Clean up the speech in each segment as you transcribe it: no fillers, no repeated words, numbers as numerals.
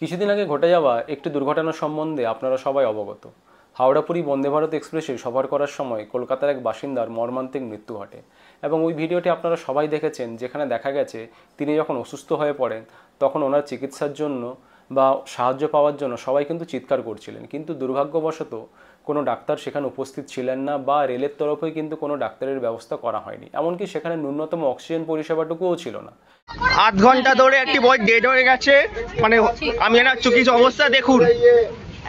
কিছুদিন আগে ঘটে যাওয়া একটি দুর্ঘটনা সম্বন্ধে আপনারা সবাই অবগত। হাওড়া-পুরী বন্দে ভারত এক্সপ্রেসে সফর করার সময় কলকাতার এক বাসিন্দার মর্মান্তিক মৃত্যু ঘটে এবং ওই ভিডিওটি আপনারা সবাই দেখেছেন, যেখানে দেখা গেছে তিনি যখন অসুস্থ হয়ে পড়েন তখন ওনার চিকিৎসার জন্য বা সাহায্য পাওয়ার জন্য সবাই কিন্তু চিৎকার করছিলেন, কিন্তু দুর্ভাগ্যবশত কোনো ডাক্তার সেখানে উপস্থিত ছিলেন না বা রেলের তরফে কিন্তু কোনো ডাক্তারের ব্যবস্থা করা হয়নি, এমনকি সেখানে ন্যূনতম অক্সিজেন পরিষেবাটুকুও ছিল না। 8 ঘন্টা ধরে একটি বই ডেড হয়ে গেছে। মানে আমি না চুকির অবস্থা দেখুন,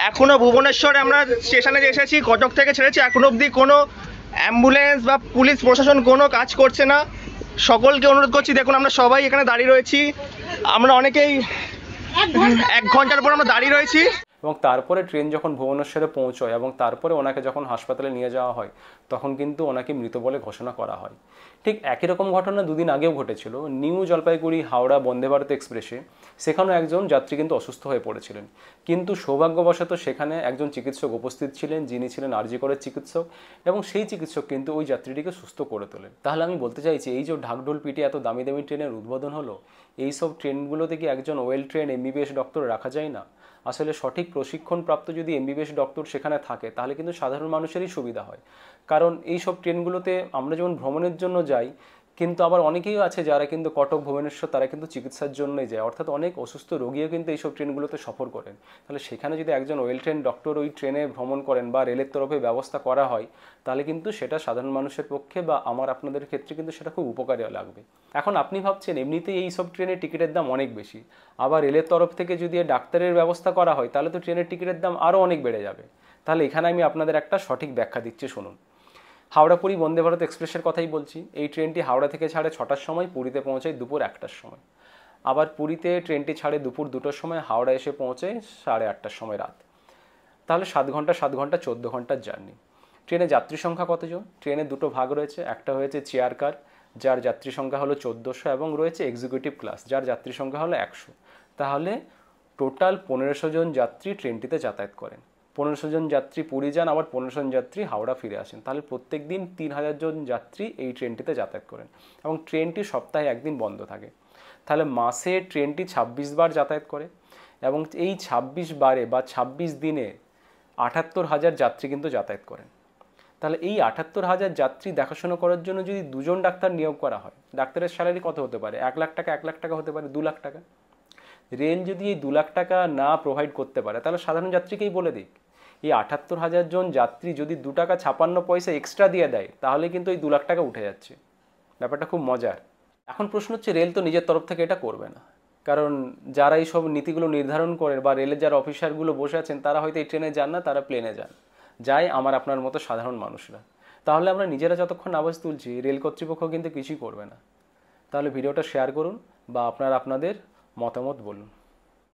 এখনো ভুবনেশ্বরে আমরা স্টেশনে যে এসেছি, কটক থেকে ছেড়েছি, এখনো অবধি কোনো অ্যাম্বুলেন্স বা পুলিশ প্রশাসন কোনো কাজ করছে না। সকলকে অনুরোধ করছি, দেখুন আমরা সবাই এখানে দাঁড়িয়ে রয়েছি, আমরা অনেকেই 1 ঘন্টার পর আমরা দাঁড়িয়ে রয়েছি। এবং তারপরে ট্রেন যখন ভুবনেশ্বরে পৌঁছয় এবং তারপরে ওনাকে যখন হাসপাতালে নিয়ে যাওয়া হয় তখন কিন্তু ওনাকে মৃত বলে ঘোষণা করা হয়। ঠিক একই রকম ঘটনা দুদিন আগেও ঘটেছিল নিউ জলপাইগুড়ি হাওড়া বন্দে ভারত এক্সপ্রেসে। সেখানেও একজন যাত্রী কিন্তু অসুস্থ হয়ে পড়েছিলেন, কিন্তু সৌভাগ্যবশত সেখানে একজন চিকিৎসক উপস্থিত ছিলেন, যিনি ছিলেন আরজি করের চিকিৎসক, এবং সেই চিকিৎসক কিন্তু ওই যাত্রীটিকে সুস্থ করে তোলেন। তাহলে আমি বলতে চাইছি, এই যে ঢাকঢোল পিটে এত দামি দামি ট্রেনের উদ্বোধন হলো, এইসব ট্রেনগুলোতে কি একজন ওয়েল ট্রেন এমবিবিএস ডক্টর রাখা যায় না? আসলে সঠিক প্রশিক্ষণপ্রাপ্ত যদি এমবিবিএস ডক্টর সেখানে থাকে তাহলে কিন্তু সাধারণ মানুষেরই সুবিধা হয়। কারণ এই সব ট্রেনগুলোতে আমরা যেমন ভ্রমণের জন্য যাই, কিন্তু আবার অনেকেই আছে যারা কিন্তু কটক ভুবনেশ্বর তারা কিন্তু চিকিৎসার জন্যই যায়, অর্থাৎ অনেক অসুস্থ রোগীও কিন্তু এইসব ট্রেনগুলোতে সফর করেন। তাহলে সেখানে যদি একজন ওয়েল ট্রেন ডক্টর ওই ট্রেনে ভ্রমণ করেন বা রেলের তরফে ব্যবস্থা করা হয়, তাহলে কিন্তু সেটা সাধারণ মানুষের পক্ষে বা আমার আপনাদের ক্ষেত্রে কিন্তু সেটা খুব উপকারী লাগবে। এখন আপনি ভাবছেন এমনিতেই এই সব ট্রেনের টিকিটের দাম অনেক বেশি, আবার রেলের তরফ থেকে যদি ডাক্তারের ব্যবস্থা করা হয় তাহলে তো ট্রেনের টিকিটের দাম আরও অনেক বেড়ে যাবে। তাহলে এখানে আমি আপনাদের একটা সঠিক ব্যাখ্যা দিচ্ছি, শুনুন। হাওড়া-পুরী বন্দে ভারত এক্সপ্রেসের কথাই বলছি। এই ট্রেনটি হাওড়া থেকে ছাড়ে 6টার সময়, পুরীতে পৌঁছায় দুপুর 1টার সময়। আবার পুরীতে ট্রেনটি ছাড়ে দুপুর 2টোর সময়, হাওড়া এসে পৌঁছায় 8:30টার সময় রাত। তাহলে 7 ঘন্টা 14 ঘন্টার জার্নি। ট্রেনে যাত্রী সংখ্যা কতজন? ট্রেনে দুটো ভাগ রয়েছে, একটা হয়েছে চেয়ার কার যার যাত্রী সংখ্যা হলো 1400, এবং রয়েছে এক্সিকিউটিভ ক্লাস যার যাত্রী সংখ্যা হলো 100। তাহলে টোটাল 1500 জন যাত্রী ট্রেনটিতে যাতায়াত করেন। 1500 জন যাত্রী পুরী যান, আবার 1500 জন যাত্রী হাওড়া ফিরে আসেন। তাহলে প্রত্যেক দিন 3000 জন যাত্রী এই ট্রেনটিতে যাতায়াত করেন, এবং ট্রেনটি সপ্তাহে একদিন বন্ধ থাকে। তাহলে মাসে ট্রেনটি 26 বার যাতায়াত করে, এবং এই 26 বারে বা 26 দিনে 78,000 যাত্রী কিন্তু যাতায়াত করেন। তাহলে এই 78,000 যাত্রী দেখাশোনা করার জন্য যদি 2 জন ডাক্তার নিয়োগ করা হয়, ডাক্তারের স্যালারি কত হতে পারে? 1 লাখ টাকা, 1 লাখ টাকা হতে পারে, 2 লাখ টাকা। রেল যদি এই 2 লাখ টাকা না প্রোভাইড করতে পারে, তাহলে সাধারণ যাত্রীকেই বলে দিক, এই 78,000 জন যাত্রী যদি 2 টাকা 56 পয়সা এক্সট্রা দিয়ে দেয়, তাহলে কিন্তু এই 2 লাখ টাকা উঠে যাচ্ছে। ব্যাপারটা খুব মজার। এখন প্রশ্ন হচ্ছে, রেল তো নিজের তরফ থেকে এটা করবে না, কারণ যারা এই সব নীতিগুলো নির্ধারণ করে বা রেলের যারা অফিসারগুলো বসে আছেন তারা হয়তো এই ট্রেনে যান না, তারা প্লেনে যান, যায় আমার আপনার মতো সাধারণ মানুষরা। তাহলে আমরা নিজেরা যতক্ষণ আওয়াজ তুলছি, রেল কর্তৃপক্ষ কিন্তু কিছুই করবে না। তাহলে ভিডিওটা শেয়ার করুন বা আপনারা আপনাদের মতামত বলুন।